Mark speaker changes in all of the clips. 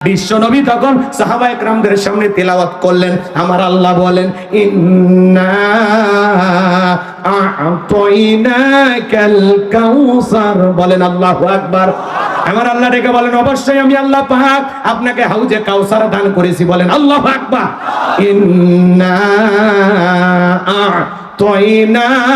Speaker 1: বিশ্ব নবী তখন সাহাবায়ে কেরামদের সামনে তেলাওয়াত করলেন। আমার আল্লাহ বলেন, ইন্না আ'তাইনাকাল কাউসার। বলেন আল্লাহু আকবার। আমার আল্লাহ ডেকে বলেন, অবশ্যই আমি আল্লাহ পাক আপনাকে হাউজে কাউসার দান করেছি। বলেন আল্লাহু আকবার। ইন্না আ'তাইনাকাল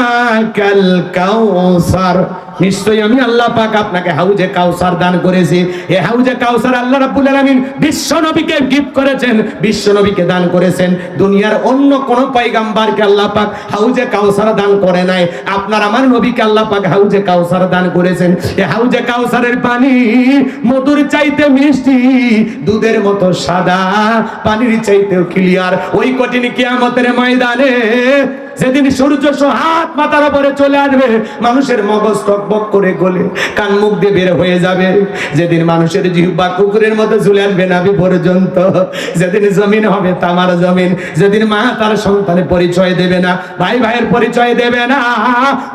Speaker 1: কাউসার, নিশ্চয়ই আমি আল্লাহ পাক আপনাকে হাউজে কাউসার দান করেছি। এই হাউজে কাউসার আল্লাহ রাব্বুল আলামিন বিশ্ব নবীকে গিফট করেছেন, বিশ্ব নবীকে দান করেছেন। দুনিয়ার অন্য কোন পয়গম্বরকে আল্লাহ পাক হাউজে কাউসার দান করে নাই। আপনার আমার নবীকে আল্লাহ পাক হাউজে কাউসার দান করেছেন। এই হাউজে কাউসারের পানি মধুর চাইতে মিষ্টি, দুধের মতো সাদা, পানির চাইতেও ক্লিয়ার। ওই কঠিন কিয়ামতের ময়দানে যেদিন সূর্য হাত মাথার উপরে চলে আসবে, মানুষের মগজ টকবক করে গলে কান মুখ দিয়ে বের হয়ে যাবে। যেদিন মানুষের জিহ্বা কুকুরের মতো ঝুলে আসবে নাভি পর্যন্ত, যেদিন জমিন হবে তামার জমিন, যেদিন মা তার সন্তানের পরিচয় দেবে না, ভাই ভাইয়ের পরিচয় দেবে না,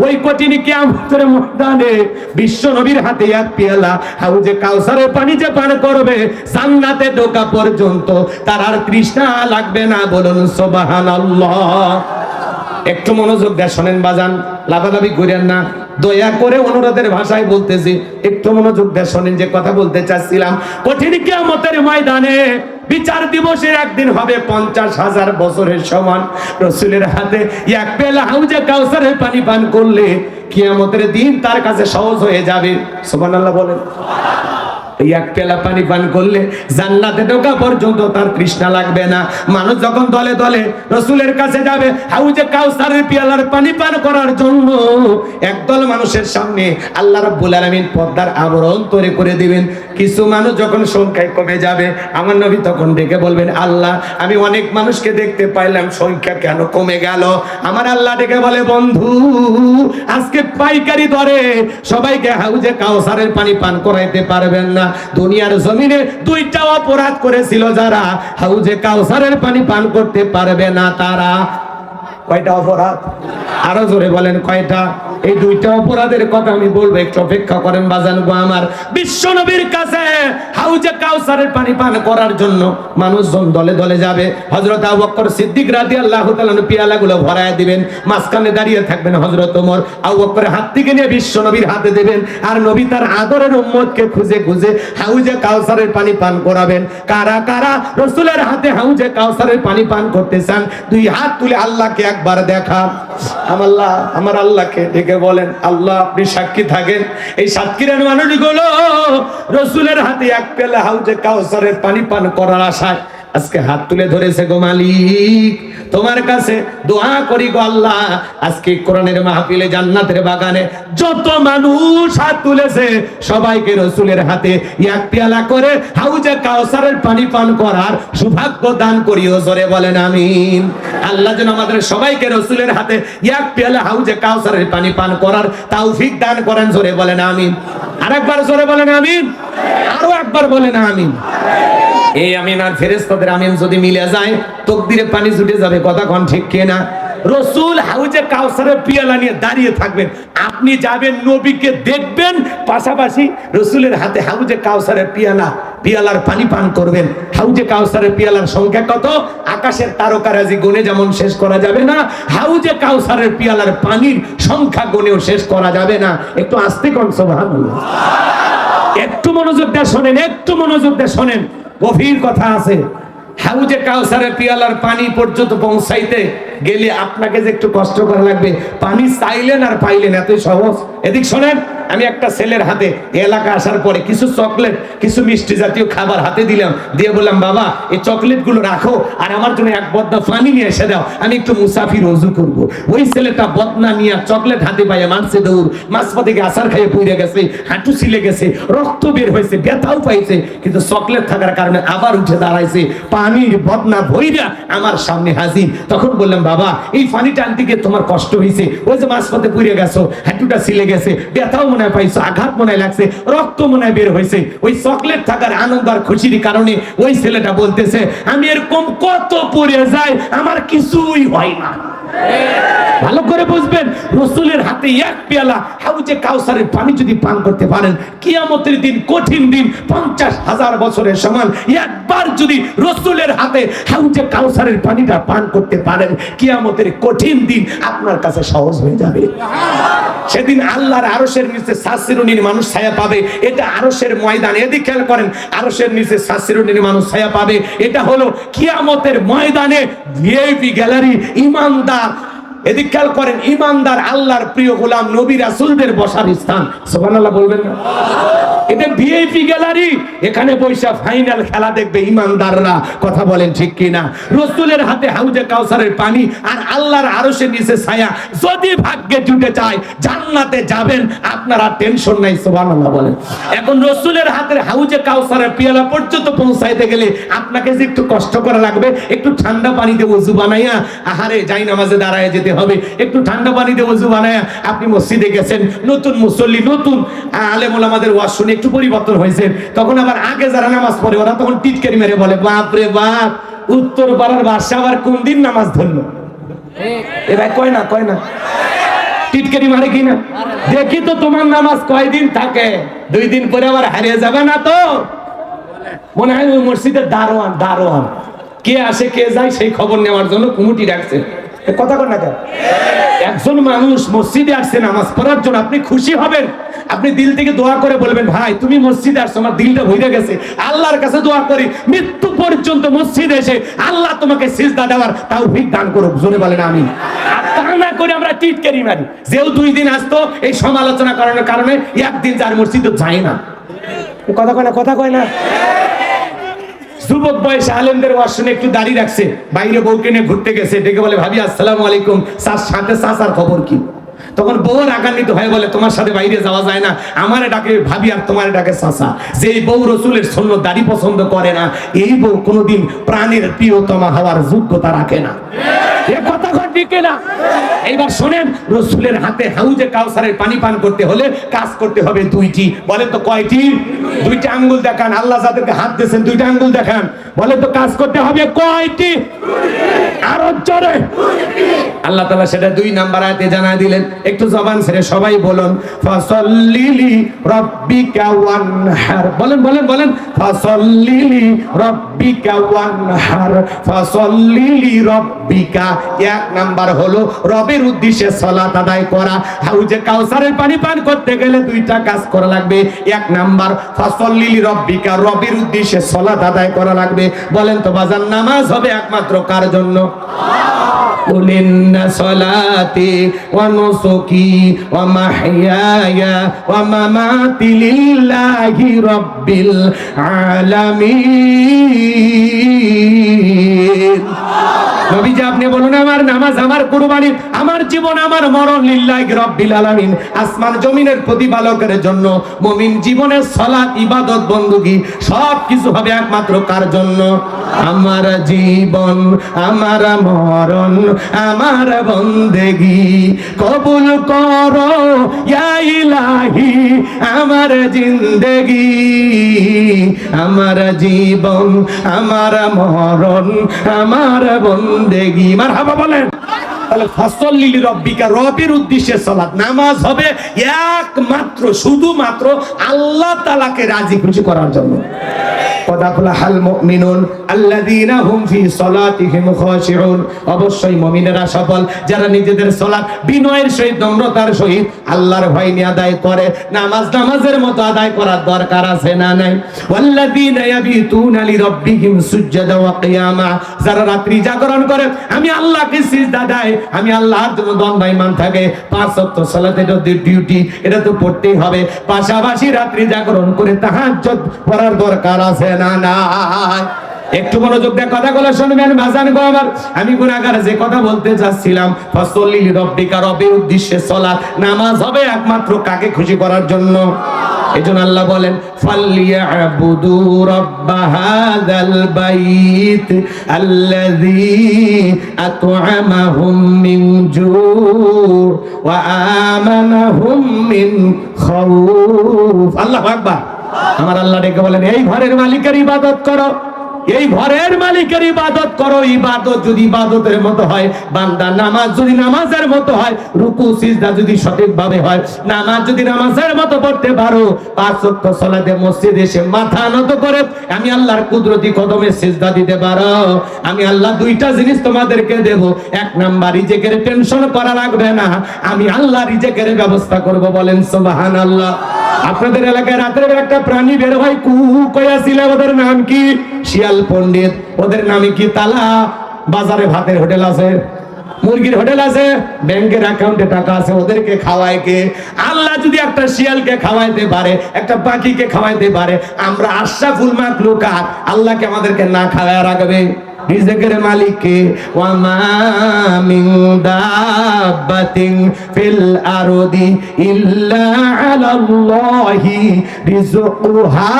Speaker 1: ওই কঠিন কিয়ামতের ময়দানে বিশ্ব নবীর হাতে এক পেয়ালা হাউজে কাউসারের পানি যে পান করবে, জান্নাতে ঢোকা পর্যন্ত তার আর তৃষ্ণা লাগবে না। বলুন সুবহানাল্লাহ। একটু মনোযোগ দিয়ে শোনেন বাজান, লাফালাফি করেন না, দয়া করে অনুরোধের ভাষায় বলতেছি, একটু মনোযোগ দিয়ে শোনেন যে কথা বলতে চাচ্ছিলাম। কঠিন কিয়ামতের ময়দানে বিচার দিবসের একদিন হবে 50,000 বছরের সমান। রাসূলের হাতে এক পেয়ালা হাউজে কাউসারের পানি পান করলে কিয়ামতের দিন তার কাছে সহজ হয়ে যাবে। সুবহানাল্লাহ বলেন। এই এক পেলা পানি পান করলে জান্নাতে ঢোকা পর্যন্ত তার তৃষ্ণা লাগবে না। মানুষ যখন দলে দলে রাসূলের কাছে যাবে হাউজে কাউসারের পেয়ালার পানি পান করার জন্য, একদল মানুষের সামনে আল্লাহ রাব্বুল আলামিন পর্দার আবরণ তৈরি করে দিবেন। কিছু মানুষ যখন সংখ্যায় কমে যাবে, আমার নবী তখন ডেকে বলবেন, আল্লাহ আমি অনেক মানুষকে দেখতে পাইলাম, সংখ্যা কেন কমে গেল? আমার আল্লাহ ডেকে বলে, বন্ধু আজকে পাইকারি দরে সবাইকে হাউজে কাউসারের পানি পান করাইতে পারবেন না। দুনিয়ার জমিনে দুইটা অপরাধ করেছিল যারা, হাউজে কাউসারের পানি পান করতে পারবে না তারা। কয়টা অপরাধ? আরো জোরে বলেন কয়টা? এই দুইটা অপরাধের কথা আমি বলবো, একটু অপেক্ষা করেন বাজান গো আমার। বিশ্ব নবীর কাছে হাউজে কাউসারের পানি পান করার জন্য মানুষজন দলে দলে যাবে। হযরত আবু বকর সিদ্দিক রাদিয়াল্লাহু তাআলা পেয়ালাগুলো ভরায় দিবেন, মাঝখানে দাঁড়িয়ে থাকবেন হযরত ওমর। আবু বকরের হাত থেকে নিয়ে বিশ্ব নবীর হাতে দেবেন, আর নবী তার আদরের উম্মতকে খুঁজে খুঁজে হাউজে কাউসারের পানি পান করাবেন। কারা কারা রাসূলের হাতে হাউজে কাউসারের পানি পান করতে চান, দুই হাত তুলে আল্লাহকে একবার দেখা। আমার আল্লাহকে ডেকে বলেন, আল্লাহ আপনি সাক্ষী থাকেন, এই সাতক্ষীরার মানুষগুলো রাসূলের হাতে এক পেয়ালা হাউজে কাউসারের পানি পান করার আশায় আজকে হাত তুলে ধরেছে গো মালিক। তোমার কাছে দোয়া করি গো আল্লাহ, আজকে কোরআনের মাহফিলে জান্নাতের বাগানে যত মানুষ হাত তুলেছে সবাইকে রাসূলের হাতে এক পেয়ালা করে হাউজে কাউসারের পানি পান করার সৌভাগ্য দান করিও। জোরে বলেন আমিন। আল্লাহ যেন আমাদের সবাইকে রাসূলের হাতে এক পেয়ালা হাউজে কাউসারের পানি পান করার তৌফিক দান করেন। জোরে বলেন আমিন। আরেকবার জোরে বলেন আমিন। আরো একবার বলেন আমিন। এই আমিন আর ফেরেশতাদের আমিন যদি মিলে যায়, তাকদীরে পানি ছুটে যাবে। কথা কোন ঠিক কিনা? রাসূল হাউজে কাউসারের পেয়ালা নিয়ে দাঁড়িয়ে থাকবেন, আপনি যাবেন নবীকে দেখবেন, পাশাপাশি রাসূলের হাতে হাউজে কাউসারের পেয়ালার পানি পান করবেন। হাউজে কাউসারের পেয়ালার সংখ্যা কত? আকাশের তারকারাজি গুণে যেমন শেষ করা যাবে না, হাউজে কাউসারের পেয়ালার পানির সংখ্যা গুণেও শেষ করা যাবে না। একটু আস্তে কোন সুবহানাল্লাহ। একটু মনোযোগ দিয়ে শোনেন, একটু মনোযোগ দিয়ে শোনেন, গভীর কথা আছে। হাউজে কাউসারের পেয়ালার পানি পর্যন্ত পৌঁছাইতে গেলে আপনাকে যে একটু কষ্ট করা লাগবে। পানি চাইলেন আর পাইলেন, এতই সহজ। এদিক শোনেন, আমি একটা ছেলের হাতে এলাকা আসার পরে কিছু চকলেট, কিছু মিষ্টি জাতীয় খাবার হাতে দিলাম, দিয়ে বললাম, বাবা এই চকলেট গুলো রাখো আর আমার জন্য এক বদনা পানি নিয়ে এসে দাও, আমি একটু মুসাফির ওযু করব। ওই ছেলেটা বদনা নিয়ে চকলেট হাতে পাইয়া মারছে দৌড়, মাঝপথে থেকে আসার খাইয়ে পড়ে গেছে, হাঁটু ছিলে গেছে, রক্ত বের হয়েছে, ব্যথাও পাইছে, কিন্তু চকলেট থাকার কারণে আবার উঠে দাঁড়াইছে, পানির বদনা ভইরা আমার সামনে হাজির। তখন বললাম, বাবা এই পানিটা আনতে গিয়ে তোমার কষ্ট হয়েছে, ওই যে মাঝপথে পড়ে গেছো, হাঁটুটা ছিলে গেছে, ব্যথাও মনে হয় পাইছো, আঘাত মনে হয় লাগছে, রক্ত মনে হয় বের হয়েছে। ওই চকলেট থাকার আনন্দ আর খুশির কারণে ওই ছেলেটা বলতেছে, আমি এরকম কত পড়ে যাই, আমার কিছুই হয় না। ভালো করে বুঝবেন, রাসূলের হাতে এক পেয়ালা হাউজে কাউসারের পানি যদি পান করতে পারেন, কিয়ামতের দিন, কঠিন দিন, 50,000 বছরের সমান, একবার যদি রাসূলের হাতে হাউজে কাউসারের পানিটা পান করতে পারেন, কিয়ামতের কঠিন দিন আপনার কাছে সহজ হয়ে যাবে। সেদিন আল্লাহর আরশের নিচে সাসিরুনির মানুষ ছায়া পাবে, এটা আরশের ময়দান। এদিকে খেয়াল করেন, আরশের নিচে সাসিরুনির মানুষ ছায়া পাবে, এটা হলো কিয়ামতের ময়দানে ভিআইপি গ্যালারি, ইমানদার। এদিক খেয়াল করেন, ইমানদার, আল্লাহর প্রিয় গোলাম, নবী রাসূলদের বসার স্থান। সুবহানাল্লাহ বলবেন না? এটা ভিআইপি গ্যালারি, এখানে বৈশা ফাইনাল খেলা দেখবে ইমানদাররা। কথা বলেন ঠিক কিনা? রাসূলের হাতে হাউজে কাউসারের পানি আর আল্লাহর আরশের নিচে ছায়া, যদি ভাগ্যে জুটে যায় জান্নাতে যাবেন, আপনার আর টেনশন নাই। সুবহানাল্লাহ বলেন। এখন রাসূলের হাতের হাউজে কাউসারের পেয়ালা পর্যন্ত পৌঁছাইতে গেলে আপনাকে যে একটু কষ্ট করা লাগবে, একটু ঠান্ডা পানিতে ওযু বানাইয়া, আহারে যাই নামাজে দাঁড়ায় যেতে হবে, একটু ঠান্ডা পানিতে ওযু বানাইয়া আপনি মসজিদে গেছেন, নতুন মুসল্লি, নতুন আলেম ওলামাদের ওয়াজ শুনে একটু পরিবর্তন হয়েছে, তখন আবার আগে যারা নামাজ পড়ে ওরা তখন টিটকারি মেরে বলে, বাপ রে বাপ, উত্তর পাড়ার বাদশা আবার কোন দিন নামাজ ধরলো। এ ভাই কয় না টিটকারি মারে কিনা? দেখি তো তোমার নামাজ কয়দিন থাকে, 2 দিন পরে আবার হারিয়ে যাবে না তো? মনে হয় ওই মসজিদের দারোয়ান কে আসে কে যায় সেই খবর নেওয়ার জন্য কমিটি রাখছে। কথা কর না কেন? একজন মানুষ মসজিদে আসছে নামাজ পড়ার জন্য, আপনি খুশি হবেন, আপনি দিল থেকে দোয়া করে বলবেন, ভাই তুমি মসজিদে আসছো, আমার দিলটা ভরে গেছে, আল্লাহর কাছে দোয়া করি মৃত্যু পর্যন্ত মসজিদে এসে আল্লাহ তোমাকে সিজদা দেওয়ার তাওফিক দান করুক। জোরে বলেন আমিন। আর তা না করে আমরা টিটকারি মারি, যেও 2 দিন আসতো এই সমালোচনা করার কারণে একদিন যার মসজিদে যায় না। কথা কয় না? যুবক বয়সে আলেমদের ওয়াজ শুনে একটু দাড়ি রাখছে, বাইরে বউকে নিয়ে ঘুরতে গেছে, ডেকে বলে, ভাবি আসসালামু আলাইকুম, সাথে চাচার খবর কি? তখন বউ রাগান্বিত হয়ে বলে, তোমার সাথে বাইরে যাওয়া যায় না, আমারে ডাকে ভাবি আর তোমারে ডাকে চাচা। যে বউ রাসূলের সুন্নাত দাড়ি পছন্দ করে না, এই বউ কোনোদিন প্রাণের প্রিয়তমা হওয়ার যোগ্যতা রাখে না। কথা ঠিক না? এইবার শোনেন, রাসূলের হাতে হাউজে কাউসারের পানি পান করতে হলে কাজ করতে হবে 2টি। বলেন তো কয়টি? 2টা আঙ্গুল দেখান। আল্লাহ যাদেরকে হাত দিয়েছেন 2টা আঙ্গুল দেখান। বলেন তো কাজ করতে হবে কয়টি? আরো জোরে। আল্লাহ তাআলা সেটা 2 নাম্বার আয়াতে জানায় দিলেন। একটু জবান ছেড়ে সবাই বলুন, ফাসাল্লিলি রাব্বিকা ওয়ানহার। বলেন ফাসাল্লিলি রাব্বিকা ওয়ানহার। ফাসাল্লিলি রাব্বিকা, 1 নাম্বার হলো রবের উদ্দেশ্যে সালাত আদায় করা। হাউজে কাউসারের পানি পান করতে গেলে 2টা কাজ করা লাগবে। 1 নাম্বার ফাসাল্লিলি রাব্বিকা, রবের উদ্দেশ্যে সালাত আদায় করা লাগবে। বলেন তো বাজার, নামাজ হবে একমাত্র কার জন্য? قل إن صلاتي ونسكي ومحياي ومماتي لله رب العالمين। নবীজি আপনি বলুন, আমার নামাজ, আমার কুরবানি, আমার জীবন, আমার মরণ লিল্লাহি রাব্বিল আলামিন, আসমান জমিনের প্রতিপালকের জন্য। মুমিন জীবনের সালাত, ইবাদত, বندگی সব কিছু হবে একমাত্র কার জন্য? আমার জীবন, আমার মরণ, আমার বندگی কবুল করো ইয়া ইলাহি, আমার জিন্দেগি, আমার জীবন, আমার মরণ, আমার বন্দেগি। মারহাবা বলেন। তাহলে ফাসাল্লিলি রাব্বিকা, রবের উদ্দেশ্যে সালাত, নামাজ হবে একমাত্র শুধুমাত্র আল্লাহ তাআলাকে রাজি খুশি করার জন্য। قد أفلح المؤمنون الذين هم في صلاتهم خاشعون। অবশ্যই মুমিনেরা সফল যারা নিজেদের সালাত বিনয়ের সহিত, নম্রতার সহিত আল্লাহর ভয় নিয়ে আদায় করে। নামাজের মতো আদায় করার দরকার আছে না নাই? ওয়াল্লাযীনা ইয়াবিতুনা লিরাব্বিহিম সুজদাা ওয়া কিয়ামা, যারা রাত্রি জাগরণ করে, আমি আল্লাহকে সিজদা দেয়, আমি আল্লাহর জন্য দণ্ডায়মান থাকে। 5 ওয়াক্ত সালাতের ডিউটি, এটা তো পড়তেই হবে। পাশাপাশি রাত্রি জাগরণ করে তাহাজ্জুদ পড়ার দরকার আছে না নাই? একটু মনোযোগ দিয়ে কথাগুলো শুনবেন ভাজান গো আমার। আমি গুনাহগার যে কথা বলতে যাচ্ছিলাম, ফাসাল্লিলি রাব্বিকা, রবের উদ্দেশ্যে সালাত, নামাজ হবে একমাত্র কাকে খুশি করার জন্য? এজন্য আল্লাহ বলেন, ফালইয়াবুদু রাব্বা হাযাল বাইত আল্লাযী আত'আমাহুম মিন জু' ওয়া আমানাহুম মিন খাউফ। আল্লাহু আকবার। আমার আল্লাহ ডেকে বলেন, এই ঘরের মালিকের ইবাদত করো, এই ঘরের মালিকের ইবাদত করো। ইবাদত যদি ইবাদতের মতো হয়, বান্দা নামাজ যদি নামাজের মতো হয়, রুকু সিজদা যদি সঠিকভাবে হয়, নামাজ যদি নামাজের মতো পড়তে পারো, 5 ওয়াক্ত সালাতে মসজিদে এসে মাথা নত করে আমি আল্লাহর কুদরতি কদমে সিজদা দিতে পারো, আমি আল্লাহ দুইটা জিনিস তোমাদেরকে দেব। 1 নাম্বার, রিজিকের টেনশন করা লাগবে না, আমি আল্লাহ রিজিকের ব্যবস্থা করব। বলেন সুবহানাল্লাহ। আপনাদের এলাকায় রাতের বেলা একটা প্রাণী বের হয়, কু কইয়াছিল, ওদের নাম কি? শিয়াল পণ্ডিত। ওদের নামে কি? তালা। বাজারে ভাতের হোটেল আছে, মুরগির হোটেল আছে, ব্যাংকের অ্যাকাউন্টে টাকা আছে, ওদেরকে খাওয়ায় কে? আল্লাহ যদি একটা শিয়ালকে খাওয়াইতে পারে, একটা পাখিকে খাওয়াইতে পারে, আমরা আশরাফুল মাখলুকাত, আল্লাহকে আমাদেরকে না খাওয়ায় রাখবে? রিজিকের মালিক কে? ওয়া মা মিন দাব্বাতিন ফিল আরদি ইল্লা আলাল্লাহি রিজকুহা।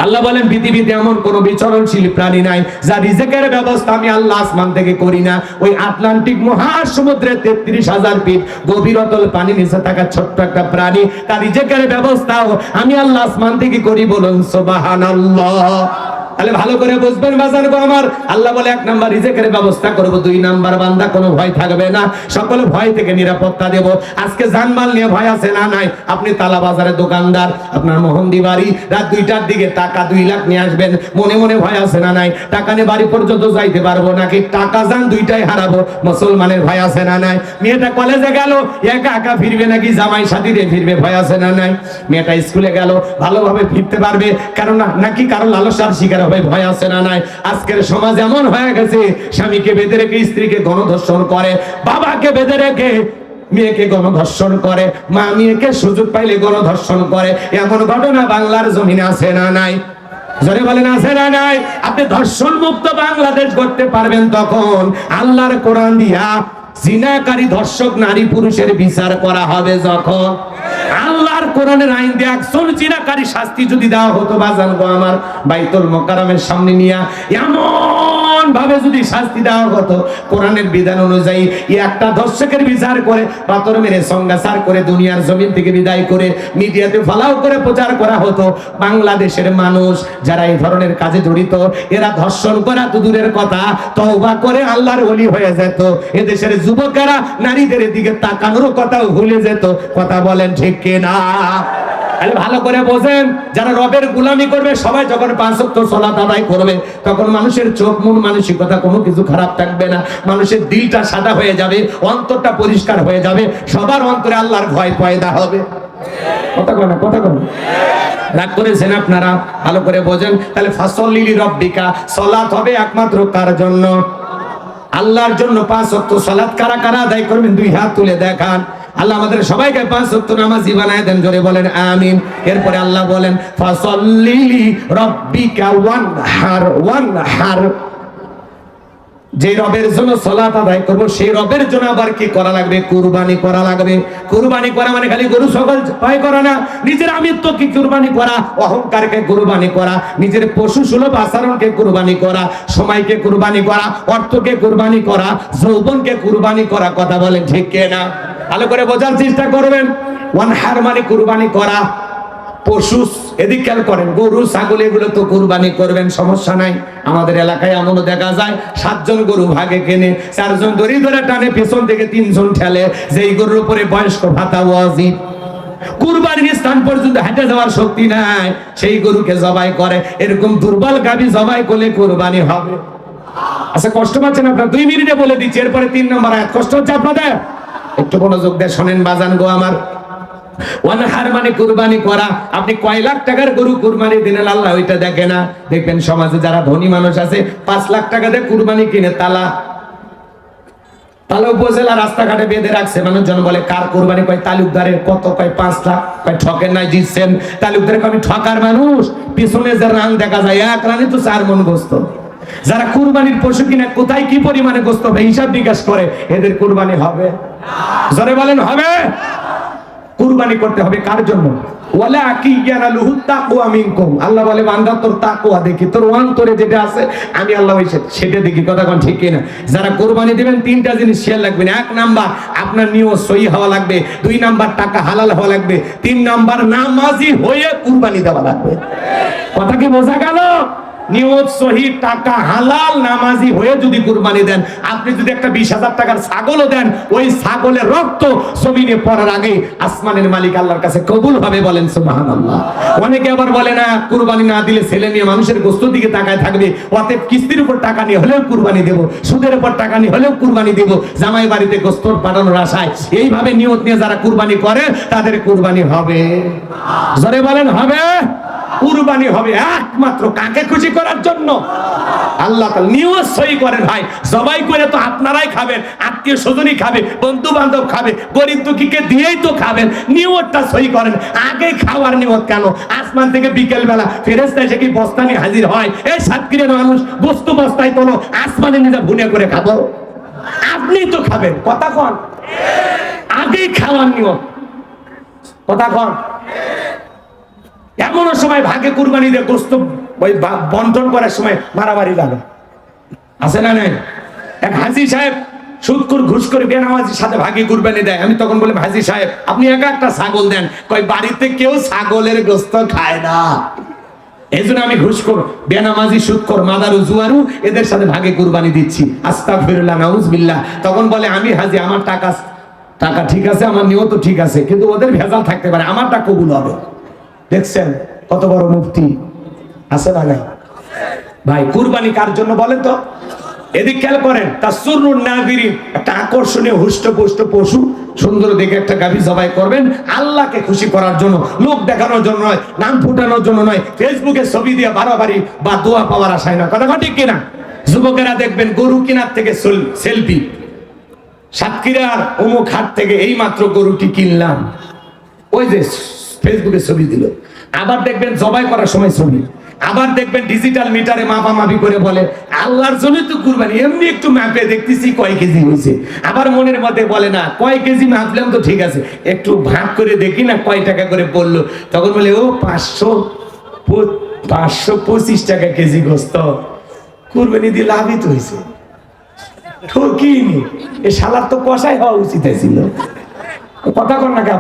Speaker 1: আল্লাহ বলেন পৃথিবীতে এমন কোন বিচরণশীল প্রাণী নাই যার রিজিকের ব্যবস্থা আমি আল্লাহ আসমান থেকে করি না। ওই আটলান্টিক মহাসমুদ্রে 33,000 ফিট গভীরতল পানি নিচে থাকা ছোট্ট একটা প্রাণী, তার রিজিকের ব্যবস্থাও আমি আল্লাহ আসমান থেকে করি। বলুন সুবহানাল্লাহ। তাহলে ভালো করে বুঝবেন বাজার গো আমার, আল্লাহ বলে 1 নাম্বার রিজিকের ব্যবস্থা করব, 2 নাম্বার বান্দা কোনো ভয় থাকবে না, সকল ভয় থেকে নিরাপত্তা দেব। আজকে জানমাল নিয়ে ভয় আছে না? নাই। আপনি তালা বাজারে দোকানদার, আপনার মোহন্দি বাড়ি, রাত 2টার দিকে টাকা 2 লাখ নিয়ে আসবেন, মনে মনে ভয় আছে না? নাই। টাকা নিয়ে বাড়ি পর্যন্ত যাইতে পারবো নাকি? টাকা যান 2টাই হারাবো, মুসলমানের ভয় আছে না? নাই। মেয়েটা কলেজে গেল, একা একা ফিরবে নাকি জামাই সাথী দিয়ে ফিরবে? ভয় আছে না? নাই। মেয়েটা স্কুলে গেল, ভালোভাবে ফিরতে পারবে কারণ নাকি কারো লালসার শিকার হবে? ভয় আছে না? নাই। আজকের সমাজ এমন হয়ে গেছে, স্বামীকে বেঁধে রেখে স্ত্রীকে গণধর্ষণ করে, বাবাকে বেঁধে রেখে মেয়েকে গণধর্ষণ করে, মা মেয়েকে সুযোগ পাইলে গণধর্ষণ করে। এমন ঘটনা বাংলার জমিনে আছে না? নাই। জোরে বলেন আছে না? নাই। আপনি ধর্ষণ মুক্ত বাংলাদেশ করতে পারবেন তখন আল্লাহর কোরআন দিয়া জিনাকারী ধর্ষক নারী পুরুষের বিচার করা হবে যখন। আল্লাহর কোরআনের আইন দিয়ে একজন জিনাকারী শাস্তি যদি দেওয়া হতো বাজান গো আমার, বাইতুল মুকাররমের সামনে নিয়া এমন ভাবে যদি শাস্তি দেওয়া হতো কোরআনের বিধান অনুযায়ী, একটা ধর্ষকের বিচার করে পাথর মেরে সংগাসার করে দুনিয়ার জমিন থেকে বিদায় করে মিডিয়াতে ফলাও করে প্রচার করা হতো, বাংলাদেশের মানুষ যারা এই ধরনের কাজে জড়িত এরা ধর্ষণ করা তো দূরের কথা, তওবা করে আল্লাহর ওলি হয়ে যেত। এদেশের যুবকেরা নারীদের দিকে তাকানোর কথাও ভুলে যেত। কথা বলেন ঠিক কিনা? আরে ভালো করে বোঝেন, যারা রবের গোলামি করবে সবাই যখন 5 ওয়াক্ত সালাত আদায় করবে তখন মানুষের চোখ মন মানসিকতা কোনো কিছু খারাপ থাকবে না, মানুষের দিলটা সাদা হয়ে যাবে, অন্তরটা পরিষ্কার হয়ে যাবে, সবার অন্তরে আল্লাহর ভয় পয়দা হবে। কথা কয় না? কথা কয় না? রাগ করেছেন আপনারা? ভালো করে বোঝেন। তাহলে ফাসল্লি লিরাব্বিকা, সালাত হবে একমাত্র কার জন্য? আল্লাহর জন্য। 5 ওয়াক্ত সালাত কারা কারা আদায় করবেন? 2 হাত তুলে দেখান। আল্লাহ আমাদের সবাইকে 5 ওয়াক্ত নামাজি বানায় দেন, জোরে বলেন আমিন। এরপরে আল্লাহ বলেন ফাসল্লি লিরাব্বিকা ওয়ানহার। ওয়ানহার, যে রবের জন্য সালাত আদায় করব সেই রবের জন্য আবার কি করা লাগবে? কুরবানি করা লাগবে। কুরবানি করা মানে খালি গরু ছাগল জবাই করা না, নিজের আমিত্বকে কুরবানি করা, অহংকারকে কুরবানি করা, নিজের পশু সুলভ আচরণকে কুরবানি করা, সময়কে কুরবানি করা, অর্থকে কুরবানি করা, যৌবনকে কুরবানি করা। কথা বলেন ঠিক কিনা? ভালো করে বোঝার চেষ্টা করবেন। ওয়ানহার মানে কুরবানি করা। পশু এদিক খেয়াল করেন, গরু ছাগল এগুলো তো কুরবানি করবেন, সমস্যা নাই। আমাদের এলাকায় এমনও দেখা যায় 7 জন গরু ভাগে কেনে, 4 জন দড়ি ধরে টানে, পেছন থেকে 3 জন ঠেলে, যেই গরুর উপরে বয়স্ক ভাতা ওয়াজিব। কুরবানির স্থান পর্যন্ত হেঁটে যাওয়ার শক্তি নাই, সেই গরুকে জবাই করে। এরকম দুর্বল গাভী জবাই করলে কুরবানি হবে। আচ্ছা কষ্ট পাচ্ছেন আপনারা? 2 মিনিটে বলে দিচ্ছি, এরপরে 3 নম্বর আয়াত। কষ্ট হচ্ছে আপনাদের? একটু মনোযোগ দিয়ে শোনেন বাজান গো আমার। ওয়ানহার মানে কুরবানি করা। আপনি কয় লাখ টাকার গরু কুরবানি দিলেন আল্লাহ ওইটা দেখে না। দেখবেন সমাজে যারা ধনী মানুষ আছে 5 লাখ টাকা দিয়ে কুরবানি কিনে তালা উপজেলা রাস্তাঘাটে বেঁধে রাখছে। মানুষজন বলে কার কুরবানি? কয় তালুকদারের। কত? কয় 5 লাখ। কয় ঠকেন নাই, জিতছেন। তালুকদারের। আমি ঠকার মানুষ? পিছনে যে রান দেখা যায়, 1 রানে তো 4 মণ গোস্ত। যারা কুরবানির পশু কিনে কোথায় কি পরিমাণে গোস্ত হবে হিসাব বিকাশ করে, এদের কুরবানি হবে? জোরে বলেন হবে? কুরবানি করতে হবে কার জন্য? ওয়ালা কিয়ানালুহু তাকওয়া মিনকুম। আল্লাহ বলে বান্দা তোর তাকওয়া দেখি, তোর অন্তরে যেটা আছে আমি আল্লাহ সেটা দেখি। কথা কোন ঠিক কিনা? যারা কুরবানি দিবেন 3টা জিনিস শেয়ার লাগবে না। 1 নাম্বার আপনার নিয়ত সহি হওয়া লাগবে, 2 নাম্বার টাকা হালাল হওয়া লাগবে, 3 নাম্বার নামাজি হয়ে কুরবানি দেওয়া লাগবে। কথা কি বোঝা গেল? নিয়ত সহি, টাকা হালাল, নামাজি হয়ে যদি কুরবানি দেন, আপনি যদি একটা 20,000 টাকার ছাগলও দেন, ওই ছাগলের রক্ত জমিনে পড়ার আগে আসমানের মালিক আল্লাহর কাছে কবুল হবে, বলেন সুবহানাল্লাহ। অনেকে আবার বলে না, কুরবানি না দিলে ছেলে নিয়ে মানুষের গোশত দিকে তাকায় থাকবে, অতএব কিস্তির উপর টাকা নিয়ে হলেও কুরবানি দেব, সুদের উপর টাকা নিয়ে হলেও কুরবানি দেব, জামাই বাড়িতে গোশত পাঠানোর আশায়। এইভাবে নিয়ত নিয়ে যারা কুরবানি করে তাদের কুরবানি হবে, জোরে বলেন হবে। কুরবানি হবে একমাত্র কাকে খুশি করার জন্য? আল্লাহ তাআলা। নিয়ত সহি করেন ভাই, জবাই করে তো আপনারাই খাবেন, আত্মীয় স্বজনই খাবে, বন্ধু বান্ধব খাবে, গরিব দুঃখীকে দিয়েই তো খাবেন। নিয়তটা সহি করেন। আগে খাওয়ার নিয়ত কেন? আসমান থেকে বিকেল বেলা ফেরেশতা এসে কি বস্তা নিয়ে হাজির হয়? এই সাতক্ষীরার মানুষ গোশত বস্তায় তোলো, আসমানে নিজে ভুনে করে খাবো? আপনি তো খাবেন। কথা কন, আগে খাওয়ার নিয়ত। কথা কন। এমন সময় ভাগে কুরবানি দিয়ে গোশত ওই বন্টন করার সময় মারামারি লাগে, আছে না নাই? এক হাজী সাহেব সুদখোর ঘুষখোর বেনামাজির সাথে ভাগে কুরবানি দেয়। আমি তখন বললাম, হাজী সাহেব আপনি একা একটা ছাগল দেন। কয় বাড়িতে কেউ ছাগলের গোশত খায় না, এই জন্য আমি ঘুষখোর বেনামাজি সুদখোর মাদারু জুয়ারু এদের সাথে ভাগে কুরবানি দিচ্ছি। আস্তাগফিরুল্লাহ, নাউজুবিল্লাহ। তখন বলে, আমি হাজী, আমার টাকা ঠিক আছে, আমার নিয়ত ঠিক আছে, কিন্তু ওদের ভেজাল থাকতে পারে, আমারটা কবুল হবে। দেখছেন কত বড় মুফতি, আছে না নাই? ভাই কুরবানি কার জন্য বলেন তো? এদিক খেয়াল করেন। তাসুরুন নাযিরিন, একটা আকর্ষণীয় হুষ্টপুষ্ট পশু সুন্দর দেখে একটা গাভী জবাই করবেন আল্লাহকে খুশি করার জন্য, লোক দেখানোর জন্য নয়, নাম ফুটানোর জন্য নয়, ফেসবুকে ছবি দিয়ে বাড়াবাড়ি বা দোয়া পাওয়ার আশায় না। কথা ঠিক কিনা? যুবকেরা দেখবেন গরু কেনার থেকে সেলফি, সাতক্ষীরার অমুক হাট থেকে এই মাত্র গরুটি কিনলাম, ওই যে ফেসবুকে ছবি দিল। আবার দেখবেন জবাই করার সময় ছবি। আবার দেখবেন ডিজিটাল মিটারে মাপামাপি করে বলে, আল্লাহর জন্য তো কুরবানি, এমনি একটু মাপে দেখতেছি কয় কেজি হয়েছে। আবার মনের মধ্যে বলে, না কয় কেজি মাপলাম তো ঠিক আছে, একটু ভাগ করে দেখি না কয় টাকা করে পড়লো। তখন বলে, ও 525 টাকা কেজি গোশত, কুরবানি দিয়ে লাভই তো হয়েছে, ঠকিনি। এ শালার তো কষাই হওয়া উচিত ছিল। কথা কর না আপনার।